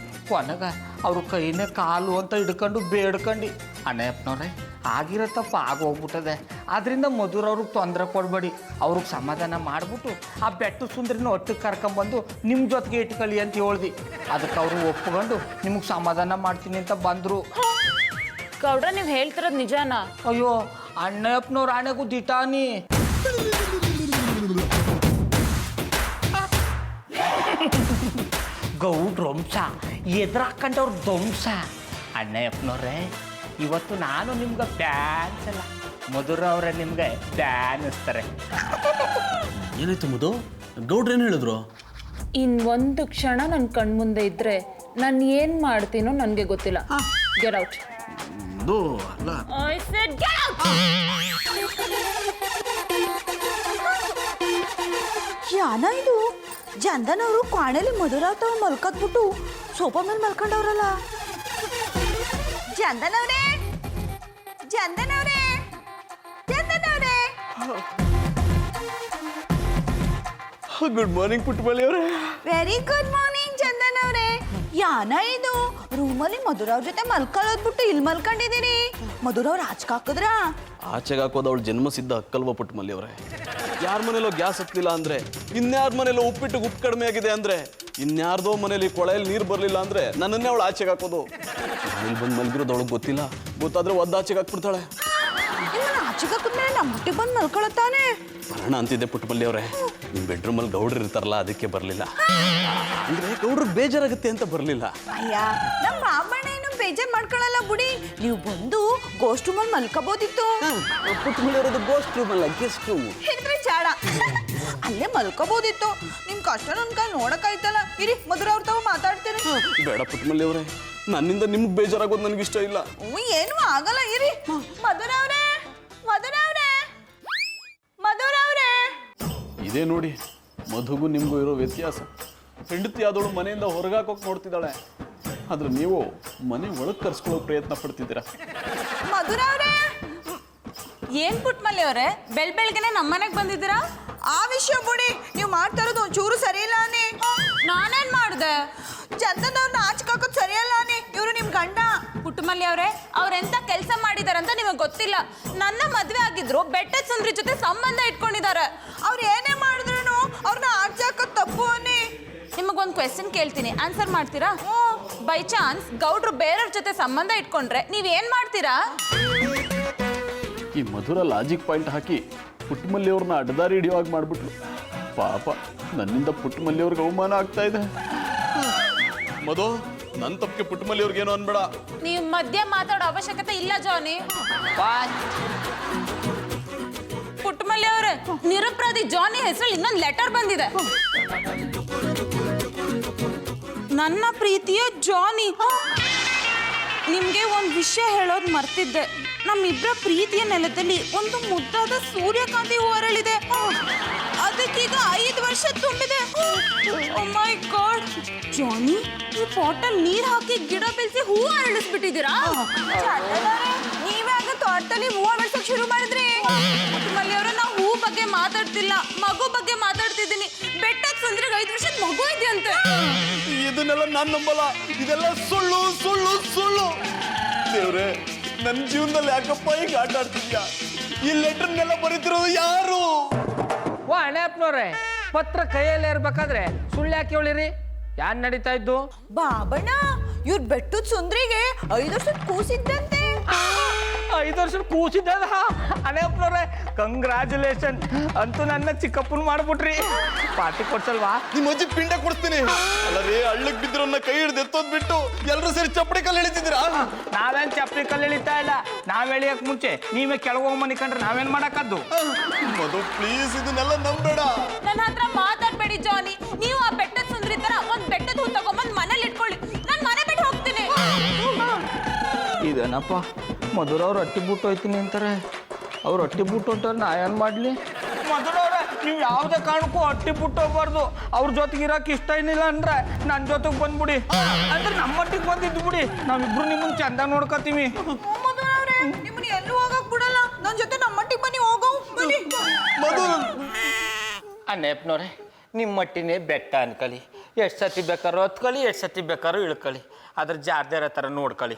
ಕೊನೆಗೆ ಅವ್ರ ಕೈನೇ ಕಾಲು ಅಂತ ಹಿಡ್ಕೊಂಡು ಬೇಡ್ಕೊಂಡು, ಅಣ್ಣಪ್ಪನವ್ರೆ ಆಗಿರೋ ತಪ್ಪು ಆಗೋಗ್ಬಿಟ್ಟದೆ, ಅದರಿಂದ ಮಧುರ ಅವ್ರಿಗೆ ತೊಂದರೆ ಕೊಡಬೇಡಿ, ಅವ್ರಿಗೆ ಸಮಾಧಾನ ಮಾಡಿಬಿಟ್ಟು ಆ ಬೆಟ್ಟ ಸುಂದರಿನ ಒಟ್ಟಿಗೆ ಕರ್ಕೊಂಬಂದು ನಿಮ್ಮ ಜೊತೆಗೆ ಇಟ್ಕೊಳ್ಳಿ ಅಂತ ಹೇಳ್ದು. ಅದಕ್ಕೆ ಅವರು ಒಪ್ಕೊಂಡು ನಿಮಗೆ ಸಮಾಧಾನ ಮಾಡ್ತೀನಿ ಅಂತ ಬಂದರು. ಗೌಡ್ರ, ನೀವು ಹೇಳ್ತಿರೋದು ನಿಜಾನಾ? ಅಯ್ಯೋ, ಅಣ್ಣಪ್ಪನವ್ರ ಆಣೆಗೂ ದಿಟಾನಿ. ಗೌಡ್ರಂಶ ಎದುರಾಕಂಡವ್ರ ಧ್ವಂಸ. ಅಣ್ಣಯ್ಯಪ್ಪನವ್ರೆ, ಇವತ್ತು ನಾನು ನಿಮ್ಗೆ ಬ್ಯಾನ್ ಅಲ್ಲ, ಮಧುರ ಅವರೇ ನಿಮ್ಗೆ ಬ್ಯಾನ್ ಇಸ್ತಾರೆ. ಏನಾಯ್ತು ಮಧು? ಗೌಡ್ರೇನು ಹೇಳಿದ್ರು? ಇನ್ನೊಂದು ಕ್ಷಣ ನನ್ನ ಕಣ್ಮುಂದೆ ಇದ್ರೆ ನಾನು ಏನು ಮಾಡ್ತೀನೋ ನನಗೆ ಗೊತ್ತಿಲ್ಲ. Get out. ಅದು ಅಲ್ಲ, ಐ ಸೆಡ್ ಗೆಟ್ ಔಟ್. ಯಾನ ಇದು ಜಂದನವರು ಕ್ವಾಣೆಲಿ ಮಧುರಾವ್ ತಾವ್ ಮಲ್ಕತ್ಬಿಟ್ಟು ಸೋಫಾ ಮೇಲೆ ಮಲ್ಕೊಂಡವ್ರಲ್ಲ. ಜಂದನವ್ರೆ, ಜಂದನವ್ರೆ, ಜಂದನವ್ರೆ. ಗುಡ್ ಮಾರ್ನಿಂಗ್ ಪುಟ್ಟಬಳ್ಳಿ ಅವರೇ. ವೆರಿ ಗುಡ್ ಮಾರ್ನಿಂಗ್ ಚಂದನ್ ಅವರೇ. ಯಾನ ಇದು ರೂಮಲ್ಲಿ ಮಧುರಾವ್ ಜೊತೆ ಮಲ್ಕೊಳ್ಳೋದ್ಬಿಟ್ಟು ಇಲ್ಲಿ ಮಲ್ಕೊಂಡಿದ್ದೀರಿ. ಮಧುರಾವ್ ಆಚೆ ಹಾಕಿದ್ರಾ? ಆಚೆಗೆ ಹಾಕೋದು ಅವಳು ಜನ್ಮಸಿದ್ದ ಹಕ್ಕಲ್ವ ಪುಟ್ಟಮಲ್ಲಿ ಅವರೇ. ಯಾರ ಮನೇಲೋ ಗ್ಯಾಸ್ ಹತ್ತಲಿಲ್ಲ ಅಂದ್ರೆ, ಇನ್ಯಾರ ಮನೇಲೋ ಉಪ್ಪಿಟ್ಟು ಉಪ್ಪು ಕಡಿಮೆ ಆಗಿದೆ ಅಂದ್ರೆ, ಇನ್ಯಾರ್ದೋ ಮನೇಲಿ ಕೊಳೆಯಲ್ಲಿ ನೀರು ಬರಲಿಲ್ಲ ಅಂದ್ರೆ ನನ್ನನ್ನೇ ಅವಳು ಆಚೆಗೆ ಹಾಕೋದು. ಇಲ್ಲಿ ಬಂದು ಮಲ್ಗಿರೋದು ಅವಳಿಗೆ ಗೊತ್ತಿಲ್ಲ, ಗೊತ್ತಾದ್ರೆ ಒದ್ದು ಆಚೆಗೆ ಹಾಕ್ಬಿಡ್ತಾಳೆ. ನಿಮ್ಮನ್ನ ಆಚೆಗೆ ಹಾಕಿದ್ಮೇಲೆ ನಮ್ಮ ಮಟ್ಟಿಗೆ ಬಂದು ಮಲ್ಕೊಳತ್ತಾನೆ. ಬರೋಣ ಅಂತಿದ್ದೆ ಪುಟ್ಟಮಲ್ಲಿ ಅವರೇ, ನಿಮ್ಮ ಬೆಡ್ರೂಮಲ್ಲಿ ಗೌಡ್ರು ಇರ್ತಾರಲ್ಲ ಅದಕ್ಕೆ ಬರಲಿಲ್ಲ. ಅಂದ್ರೆ ಗೌಡ್ರು ಬೇಜಾರಾಗುತ್ತೆ ಅಂತ ಬರಲಿಲ್ಲ. ಅಯ್ಯ, ನಮ್ಮ ಬಾಬಣ್ಣ ಏನು ಬೇಜಾರು ಮಾಡ್ಕೊಳ್ಳಲ್ಲ ಬಿಡಿ. ನೀವು ಬಂದು ಗೋಸ್ಟ್ ರೂಮಲ್ಲಿ ಮಲ್ಕೋಬೋದಿತ್ತು. ಪುಟ್ಟಮಲ್ಲಿ ಅವರದು ಗೋಸ್ಟ್ ರೂಮ್ ಅಲ್ಲ, ಗೆಸ್ಟ್ ರೂಮ್. ಹೇಳಿದ್ರೆ ಚಾಡ ಅಲ್ಲೇ ಮಲ್ಕೋಬೋದಿತ್ತು. ನಿಮ್ ಕಷ್ಟ ನನ್ ಕೈ ನೋಡಕ್ಕಾಯ್ತಲ್ಲ. ಇರಿ ಮಧುರಾವ್ ತಾವು ಮಾತಾಡ್ತೀರಿ. ಬೇಡ ಪುಟ್ಟಮಲ್ಲಿ ಅವರೇ, ನನ್ನಿಂದ ನಿಮ್ಗೆ ಬೇಜಾರಾಗೋದು ನನಗೆ ಇಷ್ಟ ಇಲ್ಲ. ಏನು ಆಗಲ್ಲ, ಇರಿ. ಮಧುರಾವ್ರೆ, ಮಧುರಾವ್ರೆ, ಮಧುರಾವ್ರೆ. ಇದೇ ನೋಡಿ ಮಧುಗೂ ನಿಮಗೂ ಇರೋ ವ್ಯತ್ಯಾಸ. ಹೆಂಡತಿ ಆದವಳು ಮನೆಯಿಂದ ಹೊರಗಾಕೋಕೆ ನೋಡ್ತಿದ್ದಾಳೆ, ಆದ್ರೆ ನೀವು ಮನೆ ಒಳಗೆ ಕರ್ಸ್ಕೊಳ್ಳೋ ಪ್ರಯತ್ನ ಪಡ್ತಿದ್ದೀರಾ. ಮಧುರಾವ್ರೆ, ಏನ್ ಪುಟ್ಮಲ್ಲಿ ಅವರೇ, ಬೆಳಗ್ಗೆನೆ ನಮ್ಮನೆಗೆ ಬಂದಿದ್ದೀರಾ? ಆ ವಿಷಯ ಬಿಡಿ. ನೀವು ಮಾಡ್ತಾ ಇರೋದು ಒಂಚೂರು ಸರಿ ಇಲ್ಲ ಅನ್ನಿ. ನಾನೇನ್ ಮಾಡ್ದೆ? ಚಂದನವ್ರನ್ನ ಆಚೆ ಹಾಕೋದು ಸರಿಯಲ್ಲ ಅನ್ನಿ. ಇವರು ನಿಮ್ ಗಂಡ. ಪುಟ್ಟಮಲ್ಲಿ ಅವರೇ, ಅವ್ರೆಂತ ಕೆಲಸ ಮಾಡಿದಾರಂತ ನಿಮಗೆ ಗೊತ್ತಿಲ್ಲ. ನನ್ನ ಮದ್ವೆ ಆಗಿದ್ರು ಬೆಟ್ಟದ ಸುಂದ್ರಿ ಜೊತೆ ಸಂಬಂಧ ಇಟ್ಕೊಂಡಿದ್ದಾರೆ. ಅವ್ರು ಏನೇ ಮಾಡಿದ್ರು ಅವ್ರನ್ನ ಆಚೆ ಹಾಕೋದು ತಪ್ಪು ಅನ್ನಿ. ನಿಮಗೊಂದು ಕ್ವೆಶ್ಚನ್ ಕೇಳ್ತೀನಿ, ಆನ್ಸರ್ ಮಾಡ್ತೀರಾ? ಬೈ ಚಾನ್ಸ್ ಗೌಡ್ರು ಬೇರೆಯವ್ರ ಜೊತೆ ಸಂಬಂಧ ಇಟ್ಕೊಂಡ್ರೆ ನೀವೇನ್ ಮಾಡ್ತೀರಾ? ಈ ಮಧುರ ಲಾಜಿಕ್ ಪಾಯಿಂಟ್ ಹಾಕಿ ಪುಟ್ಟಮಲ್ಲಿ ಅವ್ರನ್ನ ಅಡ್ಡದಾರಿ ಹಿಡಿಯುವಾಗ ಮಾಡಿಬಿಟ್ಲು. ಪಾಪ, ನನ್ನಿಂದ ಪುಟ್ಟಮಲ್ಲಿ ಅವ್ರಿಗೆ ಅವಮಾನ ಆಗ್ತಾ ಇದೆ. ಮಧು, ನನ್ನ ತಪ್ಪಿಗೆ ಪುಟ್ಟಮಲ್ಲಿ ಅವ್ರಿಗೇನು ಅನ್ಬೇಡ. ನೀವು ಮಧ್ಯ ಮಾತಾಡೋ ಅವಶ್ಯಕತೆ ಇಲ್ಲ ಜಾನಿ. ಪುಟ್ಟಮಲ್ಲಿ ಅವರೇ, ನಿರಪರಾಧಿ ಜಾನಿ ಹೆಸರಲ್ಲಿ ಇನ್ನೊಂದು ಲೆಟರ್ ಬಂದಿದೆ. ನನ್ನ ಪ್ರೀತಿಯ ಜಾನಿ, ನಿಮ್ಗೆ ಒಂದು ವಿಷಯ ಹೇಳೋದು ಮರ್ತಿದ್ದೆ. ನಮ್ಮಿಬ್ಬರ ಪ್ರೀತಿಯ ನೆಲದಲ್ಲಿ ಒಂದು ಮುದ್ದಾದ ಸೂರ್ಯಕಾಂತಿ ಹೂ ಅರಳಿದೆ. ಅದಕ್ಕೀಗ 5 ವರ್ಷ ತುಂಬಿದೆ. ಓ ಮೈ ಗಾಡ್ ಜಾನಿ, ಈ ಪಾಟಲ್ಲಿ ನೀರ್ ಹಾಕಿ ಗಿಡ ಬೆಳೆಸಿ ಹೂ ಅರಳಿಸ್ಬಿಟ್ಟಿದ್ದೀರಾ? ನೀವಾಗ ತೋಟದಲ್ಲಿ ಹೂವು ಬೆಳ್ಸಕ್ ಶುರು ಮಾಡಿದ್ರಿ. ಮಲ್ಲಿ ಅವರ, ನಾವು ಹೂ ಬಗ್ಗೆ ಮಾತಾಡ್ತಿಲ್ಲ, ಮಗು ಬಗ್ಗೆ ಮಾತಾಡ್ತಿದ್ದೀನಿ. ಬೆಟ್ಟದ ಸುಂದ್ರಿಗೆ 5 ವರ್ಷದ ಮಗು ಇದೆಯಂತೆ. ಇದನ್ನೆಲ್ಲ ನಾನು ನಂಬಲ್ಲ. ಇದೆಲ್ಲ ಸುಳ್ಳು ಸುಳ್ಳು ಸುಳ್ಳು. ದೇವ್ರೆ, ನನ್ನ ಜೀವನದಲ್ಲಿ ಯಾಕಪ್ಪ ಈಗ ಆಟ ಆಡ್ತಿದ್ಯಾ? ಈ ಲೆಟರ್ನೆಲ್ಲ ಬರೀತಿರೋದು ಯಾರು? ಓ ಅಣ್ಣಪ್ಪನವ್ರೆ, ಪತ್ರ ಕೈಯಲ್ಲೇ ಇರ್ಬೇಕಾದ್ರೆ ಸುಳ್ಳು ಯಾಕೆ ಹೇಳಿರಿ? ಯಾನ್ ನಡೀತಾ ಇದ್ದು? ಬಾಬಣ್ಣ, ಇವ್ರ ಬೆಟ್ಟದ ಸುಂದ್ರಿಗೆ 5 ವರ್ಷದ ಕೂಸಿದ್ದಂತೆ. 5 ವರ್ಷ ಕೂಸಿದ್ದ ಅಣ್ಣಪ್ಪನವ್ರೆ, ಕಂಗ್ರ್ಯಾಚುಲೇಷನ್. ಅಂತೂ ನನ್ನ ಚಿಕ್ಕಪ್ಪನ ಮಾಡ್ಬಿಟ್ರಿ. ಪಾರ್ಟಿ ಕೊಡ್ಸಲ್ವಾ? ನಿಮ್ಮ ಅಜ್ಜಿ ಪಿಂಡ ಕೊಡ್ತೀನಿ. ಅಲ್ಲ ರೀ, ಹಳ್ಳಕ್ ಬಿದ್ದಿರೋನ್ನ ಕೈ ಹಿಡ್ದು ಎತ್ತೋದ್ ಬಿಟ್ಟು ಎಲ್ಲರೂ ಸೇರಿ ಚಪ್ಪಡಿ ಕಲ್ಲು ಎಳಿತಿದ್ದೀರಾ? ನಾವೇನ್ ಚಪ್ಪಲಿ ಕಲ್ಲು ಎಳಿತಾ ಇಲ್ಲ. ನಾವ್ ಎಳಿಯಕ್ ಮುಂಚೆ ನೀವೇ ಕೆಳಗೋಗ್ ಮನಿಕೊಂಡ್ರೆ ನಾವೇನ್ ಮಾಡಕ್ಕದ್ದು? ಮಧು ಪ್ಲೀಸ್, ಇದನ್ನೆಲ್ಲ ನಂಬೇಡ. ನನ್ನ ಹತ್ರ ಮಾತಾಡ್ಬೇಡಿ ಜಾನಿ. ನೀವು ಆ ಬೆಟ್ಟದ ಸುಂದ್ರಿ ತರ ಒಂದ್ ಬೆಟ್ಟದ ಹೂ ತಗೊಂಬಂದ್ ಮನೇಲಿ ಇಟ್ಕೊಳ್ಳಿ. ನಾನು ಮನೆ ಬಿಟ್ಟು ಹೋಗ್ತೀನಿ. ಇದೇನಪ್ಪ, ಮಧುರವ್ರು ಅಟ್ಟಿ ಬಿಟ್ಟು ಹೋಯ್ತೀನಿ ಅಂತಾರೆ. ಅವ್ರು ಅಟ್ಟಿ ಬಿಟ್ಟು ಹೊಂಟಾರೆ ನಾ ಏನು ಮಾಡಲಿ? ಮಧುರವ್ರೆ, ನೀವು ಯಾವುದೇ ಕಾರಣಕ್ಕೂ ಅಟ್ಟಿ ಬಿಟ್ಟು ಹೋಗ್ಬಾರ್ದು. ಅವ್ರ ಜೊತೆಗೆ ಇರೋಕೆ ಇಷ್ಟ ಏನಿಲ್ಲ ಅಂದ್ರೆ ನನ್ನ ಜೊತೆಗೆ ಬಂದ್ಬಿಡಿ. ಅಂದ್ರೆ ನಮ್ಮ ಮಟ್ಟಿಗೆ ಬಂದಿದ್ದು ಬಿಡಿ, ನಾವಿಬ್ರು ನಿಮ್ಮನ್ನ ಚಂದ ನೋಡ್ಕೊತೀವಿ. ಮಧುರವ್ರೆ, ನಿಮ್ಮನ್ನ ಎಲ್ಲೂ ಹೋಗಕ್ ಬಿಡಲ್ಲ. ನನ್ನ ಜೊತೆ ನಮ್ಮ ಮಟ್ಟಿಗೆ ಬನ್ನಿ, ಹೋಗೋ ಬನ್ನಿ. ಮಧು, ಅನ್ನಪ್ಪನವ್ರೆ, ನಿಮ್ಮ ಮಟ್ಟಿನೇ ಬೆಟ್ಟ ಅನ್ಕೊಳ್ಳಿ. ಎಷ್ಟು ಸತಿ ಬೇಕಾದ್ರೂ ಹತ್ಕೊಳ್ಳಿ, ಎಷ್ಟು ಸತಿ ಬೇಕಾದ್ರೂ ಇಳ್ಕೊಳ್ಳಿ. ಅದ್ರ ಜಾರ್ದಾರ ಥರ ನೋಡ್ಕೊಳ್ಳಿ.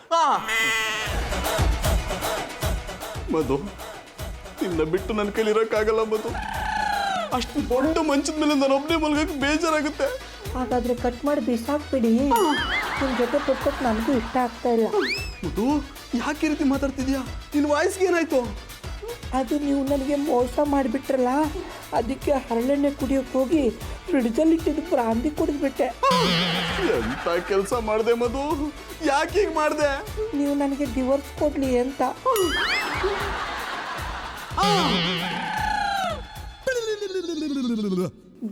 ಮಧು, ನಿನ್ನ ಬಿಟ್ಟು ನನ್ನ ಕೈಲಿ ಇರೋಕ್ಕಾಗಲ್ಲ ಮಧು. ಅಷ್ಟು ದೊಡ್ಡ ಮಂಚದ ಮೇಲೆ ನಾನು ಒಬ್ಬನೇ ಮಲ್ಗಕ್ಕೆ ಬೇಜಾರಾಗುತ್ತೆ. ಹಾಗಾದ್ರೆ ಕಟ್ ಮಾಡಿ ಬಿಸಾಕ್ಬಿಡಿ. ನಿಮ್ಮ ಜೊತೆ ಪುಸ್ತಕ ನನಗೂ ಇಷ್ಟ ಆಗ್ತಾ ಇಲ್ಲ. ಮಧು, ಯಾಕೆ ಈ ರೀತಿ ಮಾತಾಡ್ತಿದ್ಯಾ? ನಿನ್ನ ವಾಯ್ಸ್ಗೆ ಏನಾಯ್ತು? ಅದು ನೀವು ನನಗೆ ಮೋಸ ಮಾಡಿಬಿಟ್ರಲ್ಲ, ಅದಕ್ಕೆ ಹರಳೆಣ್ಣೆ ಕುಡಿಯೋಕೆ ಹೋಗಿ ಫ್ರಿಡ್ಜಲ್ಲಿಟ್ಟಿದ್ದು ಪ್ರಾಂತಿ ಕುಡಿದ್ಬಿಟ್ಟೆ. ಎಂತ ಕೆಲಸ ಮಾಡಿದೆ ಮಧು, ಯಾಕೆ ಹೀಗೆ ಮಾಡಿದೆ? ನೀವು ನನಗೆ ಡಿವೋರ್ಸ್ ಕೊಡಲಿ ಅಂತ.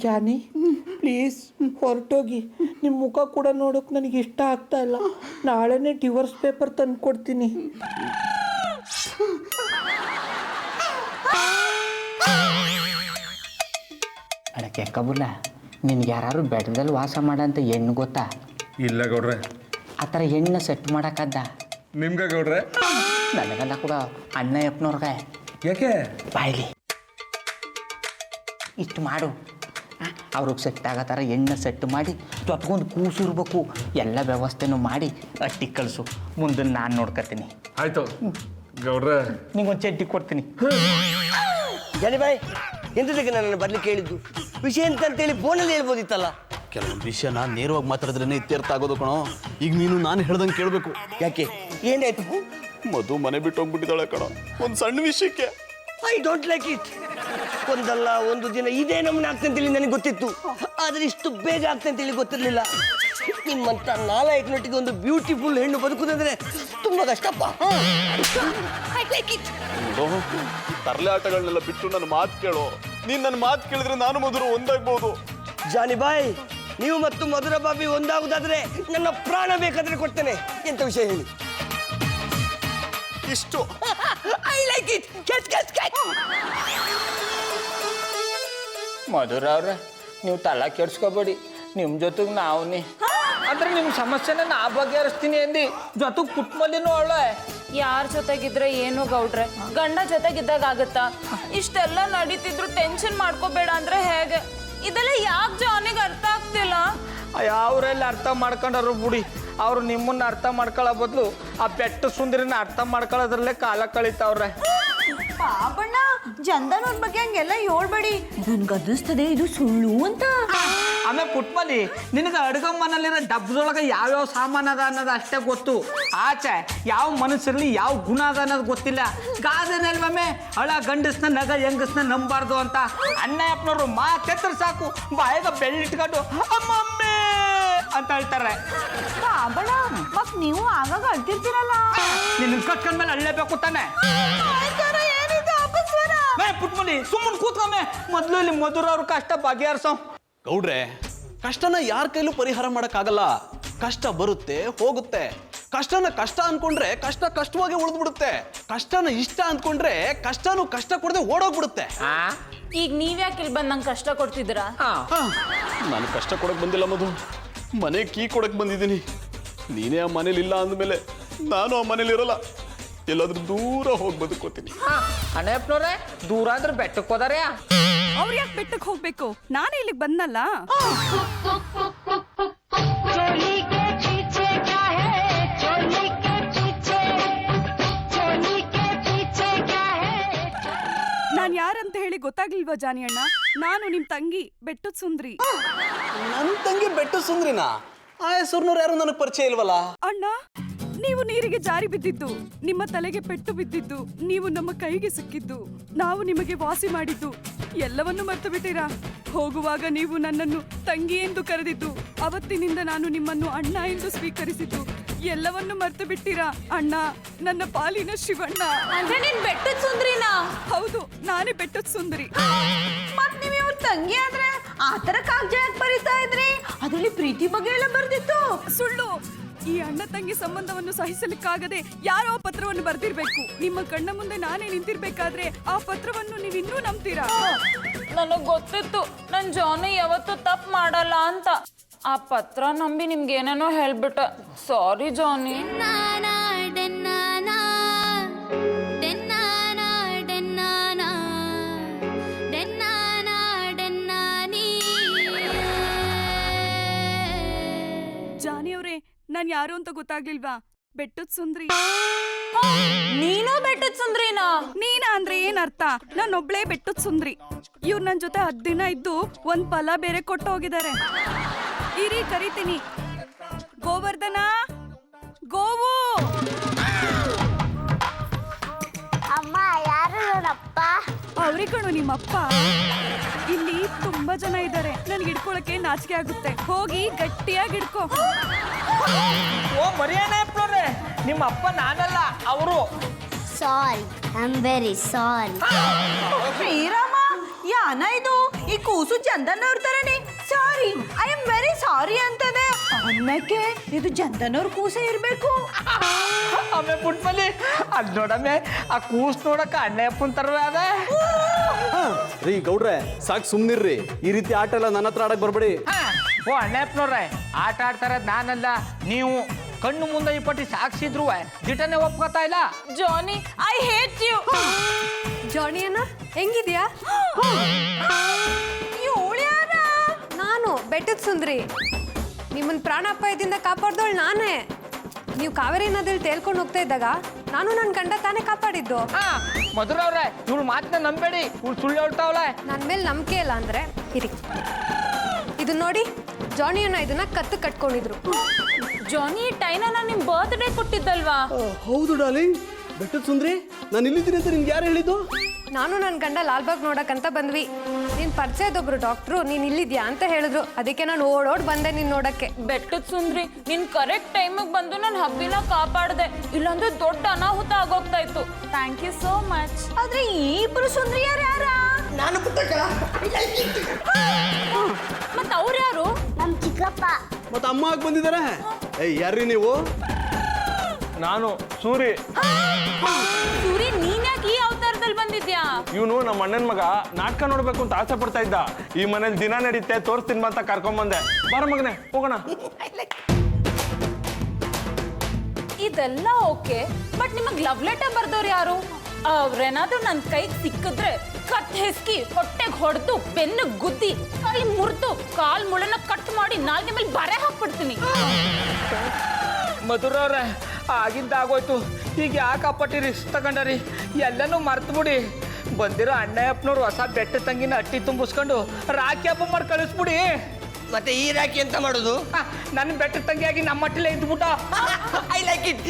ಜಾನಿ ಪ್ಲೀಸ್ ಹೊರಟೋಗಿ. ನಿಮ್ಮ ಮುಖ ಕೂಡ ನೋಡೋಕೆ ನನಗೆ ಇಷ್ಟ ಆಗ್ತಾ ಇಲ್ಲ. ನಾಳೆನೇ ಡಿವೋರ್ಸ್ ಪೇಪರ್ ತಂದು ಕೊಡ್ತೀನಿ. ಅಡಕ್ಕೆ ಕಬುಲ್ಲ, ನಿನ್ಗೆ ಯಾರು ಬೆಟ್ಟದಲ್ಲಿ ವಾಸ ಮಾಡಂತ ಹೆಣ್ಣು ಗೊತ್ತಾ? ಇಲ್ಲ ಗೌಡ್ರೆ. ಆ ಥರ ಹೆಣ್ಣು ಸೆಟ್ ಮಾಡೋಕ್ಕದ್ದ ನಿಮ್ಗೆ ಗೌಡ್ರೆ? ನನಗೆಲ್ಲ ಕೂಡ ಅಣ್ಣ ಯಪ್ಪನವ್ರಿಗೆ. ಯಾಕೆ? ಬಾಯ್ಲಿ ಇಷ್ಟು ಮಾಡು, ಅವ್ರಿಗೆ ಸೆಟ್ ಆಗೋ ಥರ ಎಣ್ಣೆ ಸೆಟ್ ಮಾಡಿ ಜೊತ್ಕೊಂಡು ಕೂಸಿರ್ಬೇಕು. ಎಲ್ಲ ವ್ಯವಸ್ಥೆನೂ ಮಾಡಿ ಅಟ್ಟಿ ಕಳಿಸು, ಮುಂದೆ ನಾನು ನೋಡ್ಕೊತೀನಿ. ಆಯ್ತು ಗೌಡ್ರೆ. ನಿಂಗೊಂದು ಚಡ್ಡಿ ಕೊಡ್ತೀನಿ. ಜಾನಿ ಬಾಯ್, ಎಂತದಕ್ಕೆ ನನ್ನನ್ನು ಬರ್ಲಿಕ್ಕೆ ಹೇಳಿದ್ದು? ವಿಷಯ ಅಂತೇಳಿ ಫೋನಲ್ಲಿ ಹೇಳ್ಬೋದಿತ್ತಲ್ಲ. ಕೆಲವೊಂದು ವಿಷಯನ ನೇರವಾಗಿ ಮಾತಾಡಿದ್ರೇನೆ ಇತ್ಯರ್ಥ ಆಗೋದು ಕಣೋ. ಈಗ ನೀನು ನಾನು ಹೇಳ್ದಂಗೆ ಕೇಳಬೇಕು. ಯಾಕೆ, ಏನಾಯ್ತು? ಮಧು ಮನೆ ಬಿಟ್ಟು ಹೋಗ್ಬಿಟ್ಟಿದ್ದಾಳೆ ಕಣೋ, ಒಂದು ಸಣ್ಣ ವಿಷಯಕ್ಕೆ. I don't like it. ಒಂದಲ್ಲ ಒಂದು ದಿನ ಇದೇ ನಮ್ಮನೆ ಆಗ್ತದೆ ಅಂತೇಳಿ ನನಗೆ ಗೊತ್ತಿತ್ತು, ಆದರೆ ಇಷ್ಟು ಬೇಗ ಆಗ್ತದೆ ಅಂತೇಳಿ ಗೊತ್ತಿರಲಿಲ್ಲ. ನಿಮ್ಮಂತ ನಾಲ್ಕನೊಟ್ಟಿಗೆ ಒಂದು ಬ್ಯೂಟಿಫುಲ್ ಹೆಣ್ಣು ಬದುಕುದಂದ್ರೆ ತುಂಬಾ ಕಷ್ಟಪ್ಪ. I like it. ನೋಡು, ತರಲೆ ಆಟಗಳನ್ನೆಲ್ಲ ಬಿಟ್ಟು ನನ್ನ ಮಾತು ಕೇಳು. ನೀನು ನನ್ನ ಮಾತು ಕೇಳಿದ್ರೆ ನಾನು ಮಧುರು ಒಂದಾಗ್ಬೋದು. ಜಾನಿ ಬಾಯ್, ನೀವು ಮತ್ತು ಮಧುರ ಬಾಬಿ ಒಂದಾಗುದಾದ್ರೆ ನನ್ನ ಪ್ರಾಣ ಬೇಕಾದ್ರೆ ಕೊಡ್ತೇನೆ. ಎಂತ ವಿಷಯ ಹೇಳಿ? ಇಷ್ಟು. I like it. Catch catch catch. Madhura ಅವ್ರೆ, ನೀವು ತಲೆ ಕೆಡ್ಸ್ಕೊಬೇಡಿ. ನಿಮ್ಮ ಜೊತೆಗೆ ನಾವು ಅಂದ್ರೆ ನಿಮ್ಮ ಸಮಸ್ಯೆನ ನಾ ಬಗೆಹರಿಸ್ತೀನಿ ಅಂದು ಜೊತೆಗೆ ಪುಟ್ಮಲ್ಲಿನೂ ಒಳ್ಳೆ. ಯಾರ ಜೊತೆಗಿದ್ರೆ ಏನು ಗೌಡ್ರೆ, ಗಂಡ ಜೊತೆಗಿದ್ದಾಗ ಆಗುತ್ತಾ? ಇಷ್ಟೆಲ್ಲ ನಡೀತಿದ್ರು ಟೆನ್ಷನ್ ಮಾಡ್ಕೋಬೇಡ ಅಂದ್ರೆ ಹೇಗೆ? ಇದೆಲ್ಲ ಯಾಕೆ ಜಾನಿಗೆ ಅರ್ಥ ಆಗ್ತಿಲ್ಲ? ಅವರೆಲ್ಲ ಅರ್ಥ ಮಾಡ್ಕೊಂಡರು ಬಿಡಿ. ಅವ್ರು ನಿಮ್ಮನ್ನ ಅರ್ಥ ಮಾಡ್ಕೊಳ್ಳೋ ಬದಲು ಆ ಬೆಟ್ಟ ಸುಂದರಿನ ಅರ್ಥ ಮಾಡ್ಕೊಳ್ಳೋದ್ರಲ್ಲೇ ಕಾಲ ಕಳೀತಾವ್ರೆ. ಪಾಪಣ್ಣ, ಚಂದನವ್ರ ಬಗ್ಗೆ ಹಂಗೆಲ್ಲ ಹೇಳ್ಬೇಡಿ. ನನ್ಗೆ ಅನ್ನಿಸ್ತದೆ ಇದು ಸುಳ್ಳು ಅಂತ. ಆಮೇಲೆ ಪುಟ್ಮಲ್ಲಿ, ನಿನಗೆ ಅಡುಗಮ್ಮನಲ್ಲಿರೋ ಡಬ್ಬದೊಳಗೆ ಯಾವ್ಯಾವ ಸಾಮಾನು ಅದ ಅನ್ನೋದು ಅಷ್ಟೇ ಗೊತ್ತು. ಆಚೆ ಯಾವ ಮನಸ್ಸಿರಲಿ ಯಾವ ಗುಣ ಅದ ಅನ್ನೋದು ಗೊತ್ತಿಲ್ಲ. ಗಾದೆನಲ್ವಮ್ಮೆ ಹಳ ಗಂಡಸ್ನ ನಗ ಹೆಂಗಸ್ನ ನಂಬಾರ್ದು ಅಂತ. ಅಣ್ಣ ಅಪ್ಪನವ್ರು ಮಾತೆತ್ರ ಸಾಕು ಬಾಯಾಗ ಬೆಳ್ಳಿಟ್ಕೊಂಡು ಅಮ್ಮಮ್ಮೆ ಅಂತ ಹೇಳ್ತಾರೆ. ಪಾಪಣ್ಣ, ಮತ್ ನೀವು ಆಗಾಗ ಅಳ್ತಿರ್ತೀರಲ್ಲ. ನಿನ್ನ ಕಟ್ಕೊಂಡ್ಮೇಲೆ ಅಳ್ಳೇಬೇಕು ತಾನೆ. ಪುಟ್ಮಲ್ಲಿ ಸುಮ್ಮನೆ ಕೂತ್ಕೊಮ್ಮೆ, ಮೊದಲು ಇಲ್ಲಿ ಮಧುರ ಅವ್ರ ಕಷ್ಟ ಬಗೆಹರಿಸೋ. ಗೌಡ್ರೆ, ಕಷ್ಟನ ಯಾರ ಕೈಲೂ ಪರಿಹಾರ ಮಾಡೋಕ್ಕಾಗಲ್ಲ. ಕಷ್ಟ ಬರುತ್ತೆ ಹೋಗುತ್ತೆ. ಕಷ್ಟನ ಕಷ್ಟ ಅನ್ಕೊಂಡ್ರೆ ಕಷ್ಟ ಕಷ್ಟವಾಗಿ ಉಳಿದ್ಬಿಡುತ್ತೆ. ಕಷ್ಟನ ಇಷ್ಟ ಅಂದ್ಕೊಂಡ್ರೆ ಕಷ್ಟನೂ ಕಷ್ಟ ಕೊಡದೆ ಓಡೋಗ್ಬಿಡುತ್ತೆ. ಈಗ ನೀವ್ಯಾಕೆ ಇಲ್ಲಿ ಬಂದು ನಂಗೆ ಕಷ್ಟ ಕೊಡ್ತಿದ್ದೀರಾ? ನಾನು ಕಷ್ಟ ಕೊಡಕ್ ಬಂದಿಲ್ಲ ಮಧು, ಮನೆ ಕೀ ಕೊಡಕ್ ಬಂದಿದ್ದೀನಿ. ನೀನೇ ಆ ಮನೇಲಿ ಇಲ್ಲ ಅಂದಮೇಲೆ ನಾನು ಆ ಮನೇಲಿ ಇರಲ್ಲ, ಎಲ್ಲಾದ್ರೂ ದೂರ ಹೋಗಿ ಬದುಕೋತೀನಿ. ಅಣ್ಣಪ್ಪನವ್ರೆ, ದೂರ ಅಂದ್ರೆ ಬೆಟ್ಟಕ್ಕೆ ಹೋದಾರೆ. ಅವ್ರು ಯಾಕೆ ಬೆಟ್ಟಕ್ಕೆ ಹೋಗ್ಬೇಕು? ನಾನು ಇಲ್ಲಿಗೆ ಬಂದಲ್ಲ. ನಾನ್ ಯಾರಂತ ಹೇಳಿ ಗೊತ್ತಾಗ್ಲಿಲ್ವಾ ಜಾನಿ ಅಣ್ಣ? ನಾನು ನಿಮ್ ತಂಗಿ ಬೆಟ್ಟದ ಸುಂದ್ರಿ. ನನ್ನ ತಂಗಿ ಬೆಟ್ಟ ಸುಂದ್ರಿನಾ? ಆ ಹೆಸರ್ನವ್ರು ಯಾರು ನನಗೆ ಪರಿಚಯ ಇಲ್ವಲ್ಲ. ಅಣ್ಣ, ನೀವು ನೀರಿಗೆ ಜಾರಿ ಬಿದ್ದಿದ್ದು, ನಿಮ್ಮ ತಲೆಗೆ ಪೆಟ್ಟು ಬಿದ್ದಿದ್ದು, ನೀವು ನಮ್ಮ ಕೈಗೆ ಸಿಕ್ಕಿದ್ದು, ನಾವು ನಿಮಗೆ ವಾಸಿ ಮಾಡಿದ್ದು ಎಲ್ಲವನ್ನು ಮರೆತು ಬಿಟ್ಟಿರಾ? ಹೋಗುವಾಗ ನೀವು ನನ್ನನ್ನು ತಂಗಿ ಎಂದು ಕರೆದಿದ್ದು, ಅವತ್ತಿನಿಂದ ನಾನು ನಿಮ್ಮನ್ನು ಅಣ್ಣ ಎಂದು ಸ್ವೀಕರಿಸಿದ್ದು ಎಲ್ಲವನ್ನು ಮರೆತು ಬಿಟ್ಟಿರಾ? ಅಣ್ಣ, ನನ್ನ ಪಾಲಿನ ಶಿವಣ್ಣ. ಅಂದ್ರೆ ನೀನ್ ಬೆಟ್ಟದ ಸುಂದ್ರಿನಾ? ಹೌದು, ನಾನೇ ಬೆಟ್ಟದ ಸುಂದರಿ. ಮತ್ ನೀವ್ ಇವ್ರ ತಂಗಿ ಆದ್ರೆ ಆತರ ಕಾಗಜ ಯಾಕೆ ಬರೀತಾ ಇದ್ರಿ? ಅದ್ರಲ್ಲಿ ಪ್ರೀತಿ ಬಗ್ಗೆ ಎಲ್ಲ ಬರ್ದಿತ್ತು. ಸುಳ್ಳು. ಈ ಅಣ್ಣ ತಂಗಿ ಸಂಬಂಧವನ್ನು ಸಹಿಸಲಿಕ್ಕಾಗದೆ ಯಾರೋ ಪತ್ರವನ್ನು ಬರ್ದಿರ್ಬೇಕು. ನಿಮ್ಮ ಕಣ್ಣ ಮುಂದೆ ನಾನೇ ನಿಂತಿರ್ಬೇಕಾದ್ರೆ ಆ ಪತ್ರವನ್ನು ನೀವಿನ್ನೂ ನಂಬ್ತೀರಾ? ನನಗ್ ಗೊತ್ತಿತ್ತು ನನ್ ಜಾನಿ ಯಾವತ್ತೂ ತಪ್ಪು ಮಾಡಲ್ಲ ಅಂತ. ಆ ಪತ್ರ ನಂಬಿ ನಿಮ್ಗೆ ಏನೇನೋ ಹೇಳ್ಬಿಟ್ಟೆ. ಸಾರಿ ಜಾನಿ. ಜಾನಿ ಅವ್ರೆ, ನಾನ್ ಯಾರು ಅಂತ ಗೊತ್ತಾಗ್ಲಿಲ್ವಾ? ಬೆಟ್ಟದ ಸುಂದ್ರಿ. ನೀನು ಬೆಟ್ಟದ ಸುಂದ್ರಿನಾ? ನೀನ ಅಂದ್ರೆ ಏನ್ ಅರ್ಥ? ನಾನೊಬ್ಳೇ ಬೆಟ್ಟದ ಸುಂದ್ರಿ. ಇವ್ರು ನನ್ ಜೊತೆ 10 ದಿನ ಇದ್ದು ಒಂದ್ ಫಲ ಬೇರೆ ಕೊಟ್ಟು ಹೋಗಿದ್ದಾರೆ. ಇರಿ, ಕರಿತೀನಿ. ಗೋವರ್ಧನ, ಗೋವು. ಅಮ್ಮ, ಯಾರು ನೋಡಪ್ಪ? ಅವ್ರಿ ಕಣು ನಿಮ್ಮಪ್ಪ. ಇಲ್ಲಿ ತುಂಬಾ ಜನ ಇದ್ದಾರೆ, ನನ್ಗೆ ಹಿಡ್ಕೊಳಕ್ಕೆ ನಾಚಿಕೆ ಆಗುತ್ತೆ. ಹೋಗಿ ಗಟ್ಟಿಯಾಗಿ ಹಿಡ್ಕೊ. ಓ ಮರಿಯಾಣಪ್ಪನವ್ರೆ, ನಿಮ್ಮ ಅಪ್ಪ ನಾನಲ್ಲ, ಅವರು. Sorry, I am very sorry. Srirama, ಯಾನ ಇದು? ಈ ಕೂಸು ಚಂದನವ್ರ ತರನೇ sorry, I am very sorry ಅಂತದೆ. ಅನ್ನಕ್ಕೆ ಇದು ಚಂದನವ್ರ ಕೂಸೆ ಇರ್ಬೇಕು. ಆಮೆ ಪುಟ್ಮಲ್ಲಿ ಅದ್ ನೋಡಮ್ಮೆ, ಆ ಕೂಸ್ ನೋಡಕ್ಕ ಅಣ್ಣಪ್ಪನ ತರವೇ ಅದ. ರೀ ಗೌಡ್ರೆ, ಸಾಕು ಸುಮ್ಮನಿರ್ರಿ. ಈ ರೀತಿ ಆಟ ಎಲ್ಲ ನನ್ನ ಹತ್ರ ಆಡಕ್ ಬರ್ಬೇಡಿ. ಓ ಅಣ್ಣಪ್ಪನವ್ರೆ, ಆಟ ಆಡ್ತಾರದ್ ನಾನಲ್ಲ, ನೀವು. ಕಣ್ಣು ಮುಂದೆ ಈ ಪಟ್ಟಿ ಸಾಕ್ಷಿದ್ರು ದಿಟನೆ ಒಪ್ಕೋತಾ ಇಲ್ಲ. ಜಾನಿ, ಐ ಹೇಟ್ ಯು. ಜಾನಿ ಅಣ್ಣ ಹೆಂಗಿದ್ಯಾ? ಇವಳ್ಯಾರ? ನಾನು ಬೆಟ್ಟದ ಸುಂದ್ರಿ. ನಿಮ್ಮನ್ನ ಪ್ರಾಣಾಪಾಯದಿಂದ ಕಾಪಾಡ್ದವಳು ನಾನೇ. ನೀವು ಕಾವೇರಿ ನದಿಯಲ್ಲಿ ತೇಲ್ಕೊಂಡು ಹೋಗ್ತಾ ಇದ್ದಾಗ ನಾನು ನನ್ನ ಗಂಡ ತಾನೇ ಕಾಪಾಡಿದ್ದು. ಮಧುರವ್ರೆ, ಇವಳು ಮಾತನ್ನ ನಂಬೇಡಿ, ಇವಳು ಸುಳ್ಳು ಹೇಳ್ತಾವಳೆ. ನನ್ನ ಮೇಲೆ ನಂಬಿಕೆ ಇಲ್ಲ ಅಂದ್ರೆ ಇರಿ, ಇದು ನೋಡಿ. ಜಾನಿ ಅಣ್ಣ ಇದನ್ನ ಕತ್ತು ಕಟ್ಕೊಂಡಿದ್ರು. ಜಾನಿ, ಟೈನ ನಿಮ್ ಬರ್ತ್ಡೇ ಕೊಟ್ಟಿದ್ದಲ್ವಾ? ಹೌದು ಡಾರ್ಲಿಂಗ್. ಬೆಟ್ಟದ ಸುಂದ್ರಿ, ನಾನು ಇಲ್ಲಿದ್ದೀನಿ ಅಂತ ನಿಮ್ಗೆ ಯಾರು ಹೇಳಿದ್ದು? ನಾನು ನನ್ನ ಗಂಡ ಲಾಲ್ಬಾಗ್ ನೋಡಕ್ಕಂತ ಬಂದ್ವಿ. ನೀನ್ ಪರಿಚಯದೊಬ್ರು ಡಾಕ್ಟ್ರು ನೀನ್ ಇಲ್ಲಿದ್ಯಾ ಅಂತ ಹೇಳಿದ್ರು. ಅದಕ್ಕೆ ನಾನು ಓಡೋಡ್ ಬಂದೆ ನೀನ್ ನೋಡಕ್ಕೆ. ಬೆಟ್ಟದ ಸುಂದ್ರಿ, ನೀನ್ ಕರೆಕ್ಟ್ ಟೈಮಿಗೆ ಬಂದು ನನ್ನ ಹಬ್ಬಿನ ಕಾಪಾಡ್ದೆ. ಇಲ್ಲಾಂದ್ರೆ ದೊಡ್ಡ ಅನಾಹುತ ಆಗೋಗ್ತಾ ಇತ್ತು. Thank you so much. ಆದ್ರೆ ಈ ಇಬ್ರು ಸುಂದ್ರಿಯರ್ ಯಾರ? ನಾನು ಪುಟ್ಟಕ್ಕ. ಮತ್ ಅವ್ರು ಯಾರು? ನಮ್ ಚಿಕ್ಕಪ್ಪ. ಮತ್ತೆ ಅಮ್ಮ ಆಗಿ ಬಂದಿದ್ದಾರೆ. ಏಯ್, ಯಾರ್ರಿ ನೀವು? ನಾನು ಸೂರಿ. ಸೂರಿ, ನೀನ್ ಯಾಕೆ ಈ ಅವತಾರದಲ್ಲಿ ಬಂದಿದ್ಯಾ? ಇವನು ನಮ್ಮ ಅಣ್ಣನ ಮಗ ನಾಟಕ ನೋಡ್ಬೇಕು ಅಂತ ಆಸೆ ಪಡ್ತಾ ಇದ್ದ. ಈ ಮನೇಲಿ ದಿನ ನಡೀತೆ, ತೋರಿಸ್ತೀನಿ ಅಂತ ಕರ್ಕೊಂಬಂದೆ. ಬಾರ ಮಗನೆ, ಹೋಗೋಣ. ಇದೆಲ್ಲ ಓಕೆ, ಬಟ್ ನಿಮಗ್ ಲವ್ ಲೆಟರ್ ಬರ್ದವ್ರು ಯಾರು? ಅವ್ರೇನಾದ್ರೂ ನನ್ ಕೈಗೆ ಸಿಕ್ಕಿದ್ರೆ ಕತ್ ಹೆಸ್ಕಿ ಹೊಟ್ಟೆಗೆ ಹೊಡೆದು ಬೆನ್ನು ಗುದ್ದಿ ಕೈ ಮುರಿದು ಕಾಲ್ ಮುಳನ ಕಟ್ ಮಾಡಿ ನಾಲ್ಗೆ ಮೇಲೆ ಬರೆ ಹಾಕ್ಬಿಡ್ತೀನಿ. ಮಧುರವ್ರೆ, ಆಗಿಂದ ಆಗೋಯ್ತು. ಈಗ ಯಾಕೆ ಅಪ್ಪಟ್ಟಿ ರಿಸ್ಕ್ ತಗೊಂಡರಿ? ಎಲ್ಲನೂ ಮರ್ತು ಬಿಡಿ. ಬಂದಿರೋ ಅಣ್ಣಯ್ಯಪ್ಪನವ್ರು ಹೊಸ ಬೆಟ್ಟ ತಂಗಿನ ಅಟ್ಟಿ ತುಂಬಿಸ್ಕೊಂಡು ರಾಖಿ ಹಬ್ಬ ಮಾಡಿ ಕಳಿಸ್ಬಿಡಿ. ಮತ್ತೆ ಈ ರಾಖಿ ಅಂತ ಮಾಡೋದು? ನನ್ನ ಬೆಟ್ಟ ತಂಗಿಯಾಗಿ ನಮ್ಮ ಮಟ್ಟಿಲೇ ಇದ್ಬಿಟ್ಟ. I like it.